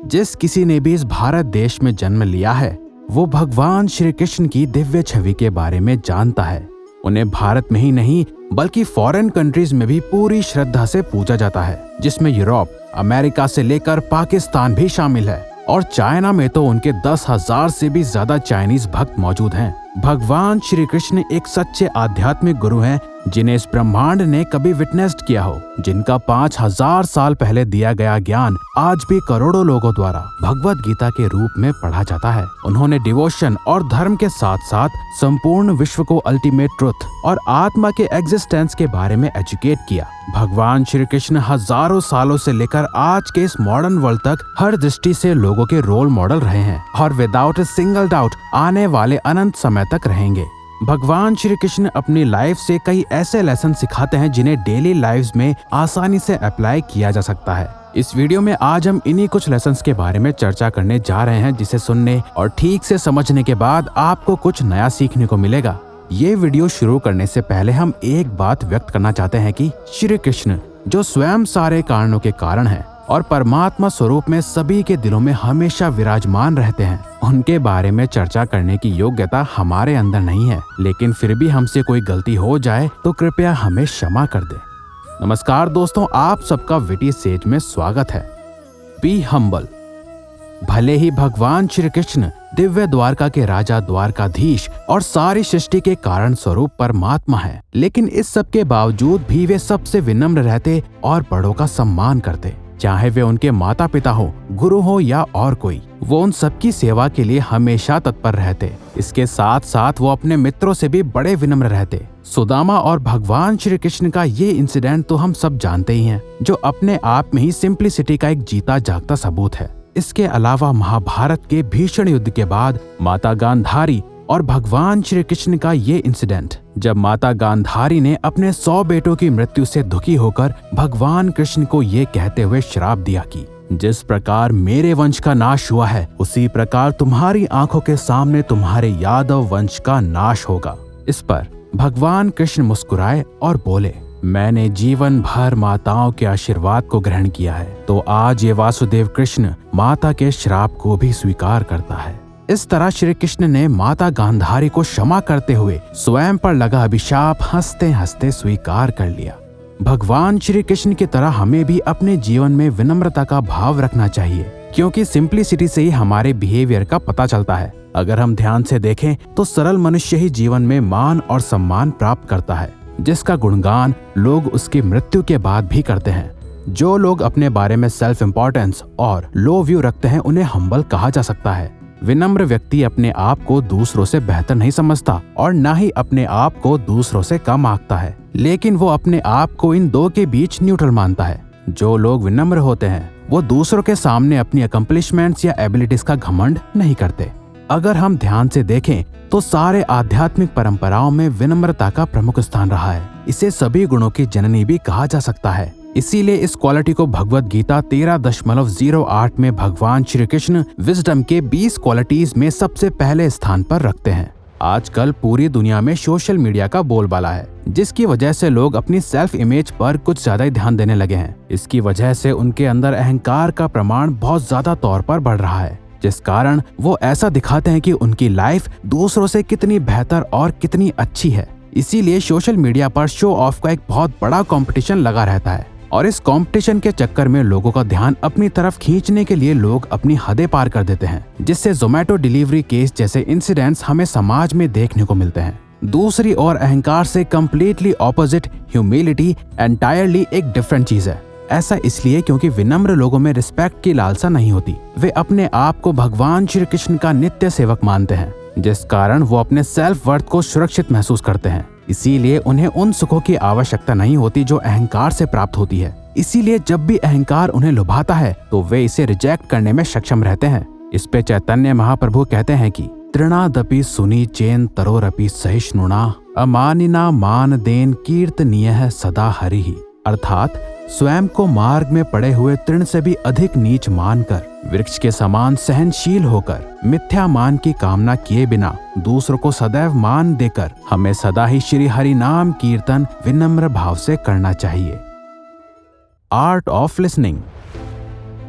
जिस किसी ने भी इस भारत देश में जन्म लिया है वो भगवान श्री कृष्ण की दिव्य छवि के बारे में जानता है। उन्हें भारत में ही नहीं बल्कि फॉरेन कंट्रीज में भी पूरी श्रद्धा से पूजा जाता है, जिसमें यूरोप, अमेरिका से लेकर पाकिस्तान भी शामिल है और चाइना में तो उनके 10,000 से भी ज्यादा चाइनीज भक्त मौजूद हैं। भगवान श्री कृष्ण एक सच्चे आध्यात्मिक गुरु हैं जिन्हें इस ब्रह्मांड ने कभी विटनेस्ड किया हो, जिनका 5,000 साल पहले दिया गया ज्ञान आज भी करोड़ों लोगों द्वारा भगवत गीता के रूप में पढ़ा जाता है। उन्होंने डिवोशन और धर्म के साथ साथ संपूर्ण विश्व को अल्टीमेट ट्रुथ और आत्मा के एग्जिस्टेंस के बारे में एजुकेट किया। भगवान श्री कृष्ण हजारों सालों से लेकर आज के इस मॉडर्न वर्ल्ड तक हर दृष्टि से लोगों के रोल मॉडल रहे हैं और विदाउट ए सिंगल डाउट आने वाले अनंत समय तक रहेंगे। भगवान श्री कृष्ण अपनी लाइफ से कई ऐसे लेसन सिखाते हैं जिन्हें डेली लाइफ में आसानी से अप्लाई किया जा सकता है। इस वीडियो में आज हम इन्हीं कुछ लेसन्स के बारे में चर्चा करने जा रहे हैं, जिसे सुनने और ठीक से समझने के बाद आपको कुछ नया सीखने को मिलेगा। ये वीडियो शुरू करने से पहले हम एक बात व्यक्त करना चाहते हैं कि श्री कृष्ण जो स्वयं सारे कारणों के कारण हैं और परमात्मा स्वरूप में सभी के दिलों में हमेशा विराजमान रहते हैं, उनके बारे में चर्चा करने की योग्यता हमारे अंदर नहीं है। लेकिन फिर भी हमसे कोई गलती हो जाए तो कृपया हमें क्षमा कर दे। नमस्कार दोस्तों, आप सबका विटी सेज में स्वागत है। Be humble. भले ही भगवान श्री कृष्ण दिव्य द्वारका के राजा, द्वारकाधीश और सारी सृष्टि के कारण स्वरूप परमात्मा है, लेकिन इस सब के बावजूद भी वे सबसे विनम्र रहते और बड़ों का सम्मान करते। चाहे वे उनके माता पिता हो, गुरु हो या और कोई, वो उन सबकी सेवा के लिए हमेशा तत्पर रहते। इसके साथ साथ वो अपने मित्रों से भी बड़े विनम्र रहते। सुदामा और भगवान श्री कृष्ण का ये इंसिडेंट तो हम सब जानते ही हैं, जो अपने आप में ही सिंप्लिसिटी का एक जीता जागता सबूत है। इसके अलावा महाभारत के भीषण युद्ध के बाद माता गांधारी और भगवान श्री कृष्ण का ये इंसिडेंट, जब माता गांधारी ने अपने 100 बेटों की मृत्यु से दुखी होकर भगवान कृष्ण को ये कहते हुए श्राप दिया कि जिस प्रकार मेरे वंश का नाश हुआ है, उसी प्रकार तुम्हारी आंखों के सामने तुम्हारे यादव वंश का नाश होगा। इस पर भगवान कृष्ण मुस्कुराए और बोले, मैंने जीवन भर माताओं के आशीर्वाद को ग्रहण किया है, तो आज ये वासुदेव कृष्ण माता के श्राप को भी स्वीकार करता है। इस तरह श्री कृष्ण ने माता गांधारी को क्षमा करते हुए स्वयं पर लगा अभिशाप हंसते हंसते स्वीकार कर लिया। भगवान श्री कृष्ण की तरह हमें भी अपने जीवन में विनम्रता का भाव रखना चाहिए, क्योंकि सिंप्लिसिटी से ही हमारे बिहेवियर का पता चलता है। अगर हम ध्यान से देखें तो सरल मनुष्य ही जीवन में मान और सम्मान प्राप्त करता है, जिसका गुणगान लोग उसकी मृत्यु के बाद भी करते हैं। जो लोग अपने बारे में सेल्फ इम्पोर्टेंस और लो व्यू रखते हैं, उन्हें हम्बल कहा जा सकता है। विनम्र व्यक्ति अपने आप को दूसरों से बेहतर नहीं समझता और न ही अपने आप को दूसरों से कम आंकता है, लेकिन वो अपने आप को इन दो के बीच न्यूट्रल मानता है। जो लोग विनम्र होते हैं वो दूसरों के सामने अपनी अकम्प्लिशमेंट्स या एबिलिटीज का घमंड नहीं करते। अगर हम ध्यान से देखें तो सारे आध्यात्मिक परंपराओं में विनम्रता का प्रमुख स्थान रहा है। इसे सभी गुणों की जननी भी कहा जा सकता है। इसीलिए इस क्वालिटी को भगवत गीता 13.08 में भगवान श्री कृष्ण विजडम के 20 क्वालिटीज में सबसे पहले स्थान पर रखते हैं। आजकल पूरी दुनिया में सोशल मीडिया का बोलबाला है, जिसकी वजह से लोग अपनी सेल्फ इमेज पर कुछ ज्यादा ही ध्यान देने लगे हैं। इसकी वजह से उनके अंदर अहंकार का प्रमाण बहुत ज्यादा तौर पर बढ़ रहा है, जिस कारण वो ऐसा दिखाते हैं कि उनकी लाइफ दूसरों से कितनी बेहतर और कितनी अच्छी है। इसीलिए सोशल मीडिया पर शो ऑफ का एक बहुत बड़ा कंपटीशन लगा रहता है और इस कंपटीशन के चक्कर में लोगों का ध्यान अपनी तरफ खींचने के लिए लोग अपनी हदें पार कर देते हैं, जिससे जोमेटो डिलीवरी केस जैसे इंसिडेंट्स हमें समाज में देखने को मिलते हैं। दूसरी ओर अहंकार से कम्प्लीटली ऑपोजिट ह्यूमिलिटी एंटायरली एक डिफरेंट चीज है। ऐसा इसलिए क्योंकि विनम्र लोगों में रिस्पेक्ट की लालसा नहीं होती। वे अपने आप को भगवान श्री कृष्ण का नित्य सेवक मानते हैं, जिस कारण वो अपने सेल्फ वर्थ को सुरक्षित महसूस करते हैं। इसीलिए उन्हें उन सुखों की आवश्यकता नहीं होती जो अहंकार से प्राप्त होती है। इसीलिए जब भी अहंकार उन्हें लुभाता है तो वे इसे रिजेक्ट करने में सक्षम रहते हैं। इस पे चैतन्य महाप्रभु कहते हैं कि तृणादपि सुनी चेन तरोरपि सहिष्णुना अमानिना मान देन कीर्तनीय सदा हरि। अर्थात स्वयं को मार्ग में पड़े हुए तृण से भी अधिक नीच मानकर, वृक्ष के समान सहनशील होकर, मिथ्या मान की कामना किए बिना दूसरों को सदैव मान देकर हमें सदा ही श्री हरि नाम कीर्तन विनम्र भाव से करना चाहिए। Art of listening.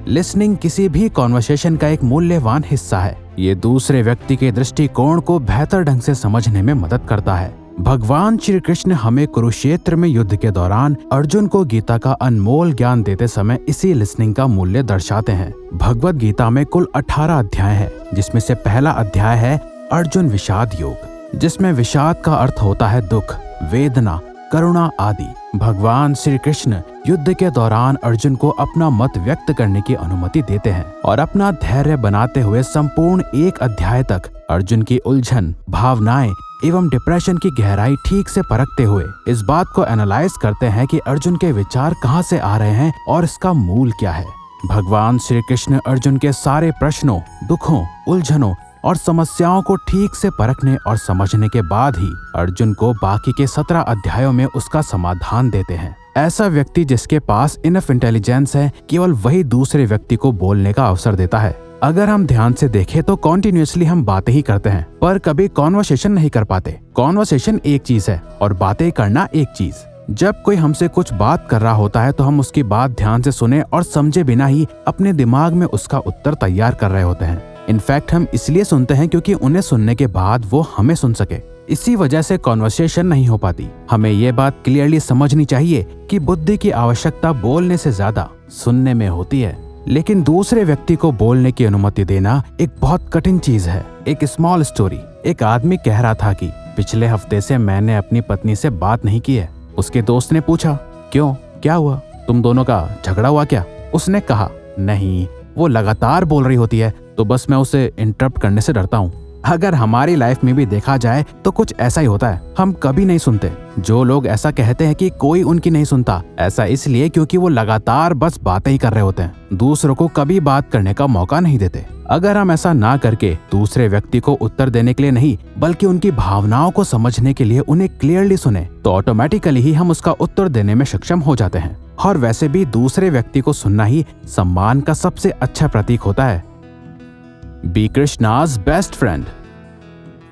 लिसनिंग किसी भी कॉन्वर्सेशन का एक मूल्यवान हिस्सा है। ये दूसरे व्यक्ति के दृष्टिकोण को बेहतर ढंग से समझने में मदद करता है। भगवान श्री कृष्ण हमें कुरुक्षेत्र में युद्ध के दौरान अर्जुन को गीता का अनमोल ज्ञान देते समय इसी लिसनिंग का मूल्य दर्शाते हैं। भगवत गीता में कुल 18 अध्याय है, जिसमें से पहला अध्याय है अर्जुन विषाद योग, जिसमें विषाद का अर्थ होता है दुख, वेदना, करुणा आदि। भगवान श्री कृष्ण युद्ध के दौरान अर्जुन को अपना मत व्यक्त करने की अनुमति देते हैं और अपना धैर्य बनाते हुए संपूर्ण एक अध्याय तक अर्जुन की उलझन, भावनाएं एवं डिप्रेशन की गहराई ठीक से परखते हुए इस बात को एनालाइज करते हैं कि अर्जुन के विचार कहां से आ रहे हैं और इसका मूल क्या है। भगवान श्री कृष्ण अर्जुन के सारे प्रश्नों, दुखों, उलझनों और समस्याओं को ठीक से परखने और समझने के बाद ही अर्जुन को बाकी के 17 अध्यायों में उसका समाधान देते हैं। ऐसा व्यक्ति जिसके पास इनफ इंटेलिजेंस है, केवल वही दूसरे व्यक्ति को बोलने का अवसर देता है। अगर हम ध्यान से देखें तो कॉन्टिन्यूसली हम बातें ही करते हैं, पर कभी कॉन्वर्सेशन नहीं कर पाते। कॉन्वर्सेशन एक चीज है और बातें करना एक चीज। जब कोई हमसे कुछ बात कर रहा होता है तो हम उसकी बात ध्यान से सुने और समझे बिना ही अपने दिमाग में उसका उत्तर तैयार कर रहे होते हैं। इनफैक्ट हम इसलिए सुनते हैं क्योंकि उन्हें सुनने के बाद वो हमें सुन सके। इसी वजह से कॉन्वर्सेशन नहीं हो पाती। हमें ये बात क्लियरली समझनी चाहिए कि बुद्धि की आवश्यकता बोलने से ज्यादा सुनने में होती है। लेकिन दूसरे व्यक्ति को बोलने की अनुमति देना एक बहुत कठिन चीज है। एक स्मॉल स्टोरी। एक आदमी कह रहा था कि पिछले हफ्ते से मैंने अपनी पत्नी से बात नहीं की है। उसके दोस्त ने पूछा, क्यों, क्या हुआ, तुम दोनों का झगड़ा हुआ क्या? उसने कहा, नहीं, वो लगातार बोल रही होती है तो बस मैं उसे इंटरप्ट करने से डरता हूँ। अगर हमारी लाइफ में भी देखा जाए तो कुछ ऐसा ही होता है। हम कभी नहीं सुनते। जो लोग ऐसा कहते हैं कि कोई उनकी नहीं सुनता, ऐसा इसलिए क्योंकि वो लगातार बस बातें ही कर रहे होते हैं, दूसरों को कभी बात करने का मौका नहीं देते। अगर हम ऐसा ना करके दूसरे व्यक्ति को उत्तर देने के लिए नहीं, बल्कि उनकी भावनाओं को समझने के लिए उन्हें क्लियरली सुने, तो ऑटोमेटिकली ही हम उसका उत्तर देने में सक्षम हो जाते हैं। और वैसे भी दूसरे व्यक्ति को सुनना ही सम्मान का सबसे अच्छा प्रतीक होता है। Be Krishna's best friend.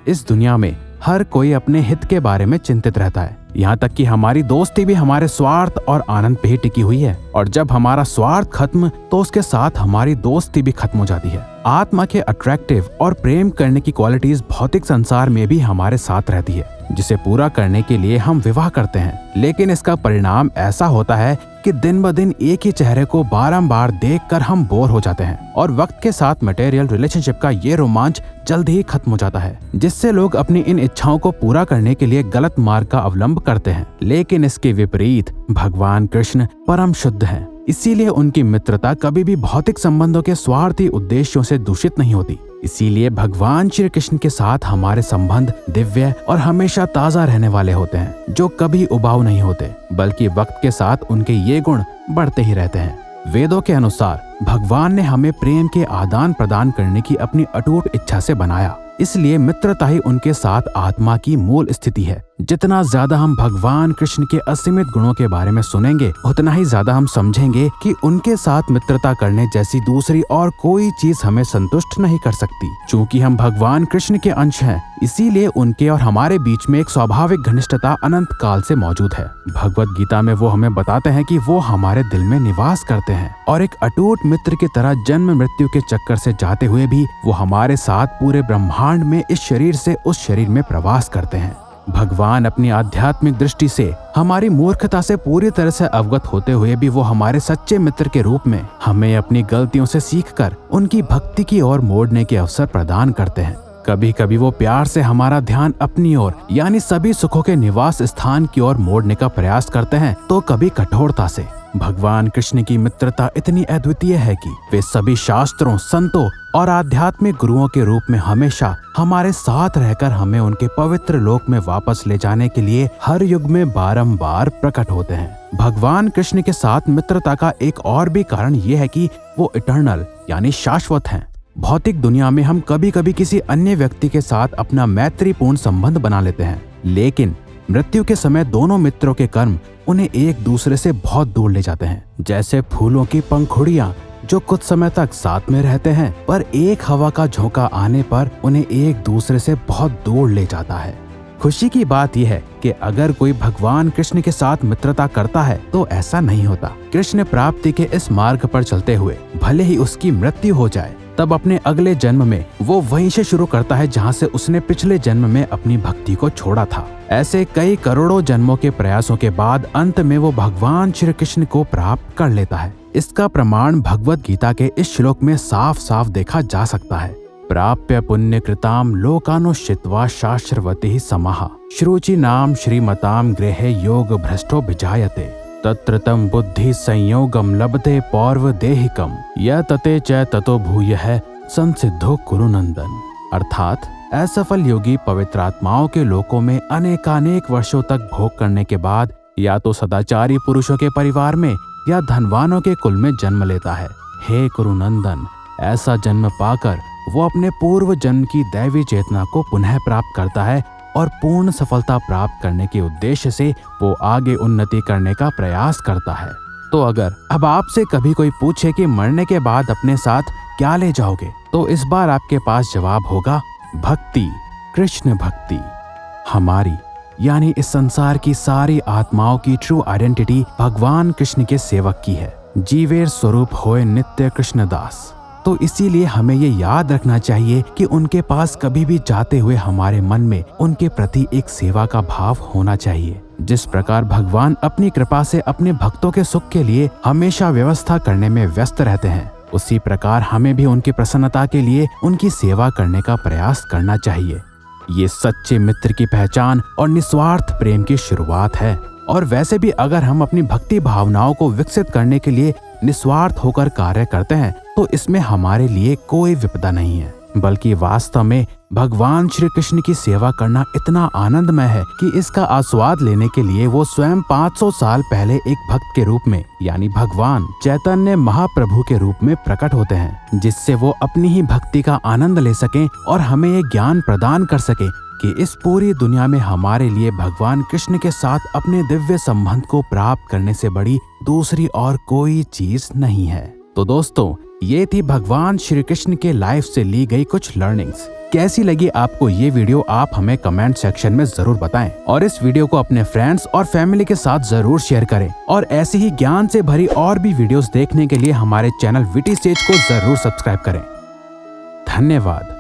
इस दुनिया में हर कोई अपने हित के बारे में चिंतित रहता है। यहाँ तक कि हमारी दोस्ती भी हमारे स्वार्थ और आनंद पे ही टिकी हुई है। और जब हमारा स्वार्थ खत्म तो उसके साथ हमारी दोस्ती भी खत्म हो जाती है। आत्मा के अट्रैक्टिव और प्रेम करने की क्वालिटीज भौतिक संसार में भी हमारे साथ रहती है, जिसे पूरा करने के लिए हम विवाह करते हैं। लेकिन इसका परिणाम ऐसा होता है कि दिन ब दिन एक ही चेहरे को बारंबार देखकर हम बोर हो जाते हैं और वक्त के साथ मटेरियल रिलेशनशिप का ये रोमांच जल्द ही खत्म हो जाता है, जिससे लोग अपनी इन इच्छाओं को पूरा करने के लिए गलत मार्ग का अवलंब करते हैं। लेकिन इसके विपरीत भगवान कृष्ण परम शुद्ध हैं, इसीलिए उनकी मित्रता कभी भी भौतिक संबंधों के स्वार्थी उद्देश्यों से दूषित नहीं होती। इसीलिए भगवान श्री कृष्ण के साथ हमारे संबंध दिव्य और हमेशा ताजा रहने वाले होते हैं, जो कभी उबाऊ नहीं होते, बल्कि वक्त के साथ उनके ये गुण बढ़ते ही रहते हैं। वेदों के अनुसार भगवान ने हमें प्रेम के आदान प्रदान करने की अपनी अटूट इच्छा से बनाया, इसलिए मित्रता ही उनके साथ आत्मा की मूल स्थिति है। जितना ज्यादा हम भगवान कृष्ण के असीमित गुणों के बारे में सुनेंगे, उतना ही ज्यादा हम समझेंगे कि उनके साथ मित्रता करने जैसी दूसरी और कोई चीज हमें संतुष्ट नहीं कर सकती। चूंकि हम भगवान कृष्ण के अंश हैं, इसीलिए उनके और हमारे बीच में एक स्वाभाविक घनिष्ठता अनंत काल से मौजूद है। भगवत गीता में वो हमें बताते हैं कि वो हमारे दिल में निवास करते हैं और एक अटूट मित्र की तरह जन्म मृत्यु के चक्कर से जाते हुए भी वो हमारे साथ पूरे ब्रह्मांड में इस शरीर से उस शरीर में प्रवास करते हैं। भगवान अपनी आध्यात्मिक दृष्टि से हमारी मूर्खता से पूरी तरह से अवगत होते हुए भी वो हमारे सच्चे मित्र के रूप में हमें अपनी गलतियों से सीखकर उनकी भक्ति की ओर मोड़ने के अवसर प्रदान करते हैं। कभी कभी वो प्यार से हमारा ध्यान अपनी ओर यानी सभी सुखों के निवास स्थान की ओर मोड़ने का प्रयास करते हैं, तो कभी कठोरता से। भगवान कृष्ण की मित्रता इतनी अद्वितीय है कि वे सभी शास्त्रों, संतों और आध्यात्मिक गुरुओं के रूप में हमेशा हमारे साथ रहकर हमें उनके पवित्र लोक में वापस ले जाने के लिए हर युग में बारंबार प्रकट होते हैं। भगवान कृष्ण के साथ मित्रता का एक और भी कारण ये है कि वो इटर्नल यानी शाश्वत हैं। भौतिक दुनिया में हम कभी कभी किसी अन्य व्यक्ति के साथ अपना मैत्रीपूर्ण संबंध बना लेते हैं, लेकिन मृत्यु के समय दोनों मित्रों के कर्म उन्हें एक दूसरे से बहुत दूर ले जाते हैं। जैसे फूलों की पंखुड़ियां जो कुछ समय तक साथ में रहते हैं, पर एक हवा का झोंका आने पर उन्हें एक दूसरे से बहुत दूर ले जाता है। खुशी की बात यह है कि अगर कोई भगवान कृष्ण के साथ मित्रता करता है तो ऐसा नहीं होता। कृष्ण प्राप्ति के इस मार्ग पर चलते हुए भले ही उसकी मृत्यु हो जाए, तब अपने अगले जन्म में वो वहीं से शुरू करता है जहाँ से उसने पिछले जन्म में अपनी भक्ति को छोड़ा था। ऐसे कई करोड़ों जन्मों के प्रयासों के बाद अंत में वो भगवान श्री कृष्ण को प्राप्त कर लेता है। इसका प्रमाण भगवत गीता के इस श्लोक में साफ साफ देखा जा सकता है। प्राप्य पुण्य कृताम लोकानुष्ठित्वा शास्त्रवती समाः श्रुचि नाम श्रीमताम गृहे योग भ्रष्टो विजायते तत्र तम बुद्धि संयोगम लभते पौर्व देहिकम य तते च ततो भूयः संसिद्धो कुरु नंदन। अर्थात असफल योगी पवित्र आत्माओं के लोकों में अनेकानेक वर्षों तक भोग करने के बाद या तो सदाचारी पुरुषों के परिवार में या धनवानों के कुल में जन्म लेता है। हे कुरुनंदन, ऐसा जन्म पाकर वो अपने पूर्व जन्म की दैवी चेतना को पुनः प्राप्त करता है और पूर्ण सफलता प्राप्त करने के उद्देश्य से वो आगे उन्नति करने का प्रयास करता है। तो अगर अब आपसे कभी कोई पूछे कि मरने के बाद अपने साथ क्या ले जाओगे, तो इस बार आपके पास जवाब होगा भक्ति, कृष्ण भक्ति। हमारी यानी इस संसार की सारी आत्माओं की ट्रू आइडेंटिटी भगवान कृष्ण के सेवक की है। जीवेर स्वरूप होए नित्य कृष्णदास। तो इसीलिए हमें ये याद रखना चाहिए कि उनके पास कभी भी जाते हुए हमारे मन में उनके प्रति एक सेवा का भाव होना चाहिए। जिस प्रकार भगवान अपनी कृपा से अपने भक्तों के सुख के लिए हमेशा व्यवस्था करने में व्यस्त रहते हैं, उसी प्रकार हमें भी उनकी प्रसन्नता के लिए उनकी सेवा करने का प्रयास करना चाहिए। ये सच्चे मित्र की पहचान और निस्वार्थ प्रेम की शुरुआत है। और वैसे भी अगर हम अपनी भक्ति भावनाओं को विकसित करने के लिए निस्वार्थ होकर कार्य करते हैं तो इसमें हमारे लिए कोई विपदा नहीं है, बल्कि वास्तव में भगवान श्री कृष्ण की सेवा करना इतना आनंदमय है कि इसका आस्वाद लेने के लिए वो स्वयं 500 साल पहले एक भक्त के रूप में यानी भगवान चैतन्य महाप्रभु के रूप में प्रकट होते हैं, जिससे वो अपनी ही भक्ति का आनंद ले सकें और हमें ये ज्ञान प्रदान कर सके कि इस पूरी दुनिया में हमारे लिए भगवान कृष्ण के साथ अपने दिव्य संबंध को प्राप्त करने से बड़ी दूसरी और कोई चीज नहीं है। तो दोस्तों, ये थी भगवान श्री कृष्ण के लाइफ से ली गई कुछ लर्निंग्स। कैसी लगी आपको ये वीडियो, आप हमें कमेंट सेक्शन में जरूर बताएं और इस वीडियो को अपने फ्रेंड्स और फैमिली के साथ जरूर शेयर करें। और ऐसे ही ज्ञान से भरी और भी वीडियोस देखने के लिए हमारे चैनल विटी स्टेज को जरूर सब्सक्राइब करें। धन्यवाद।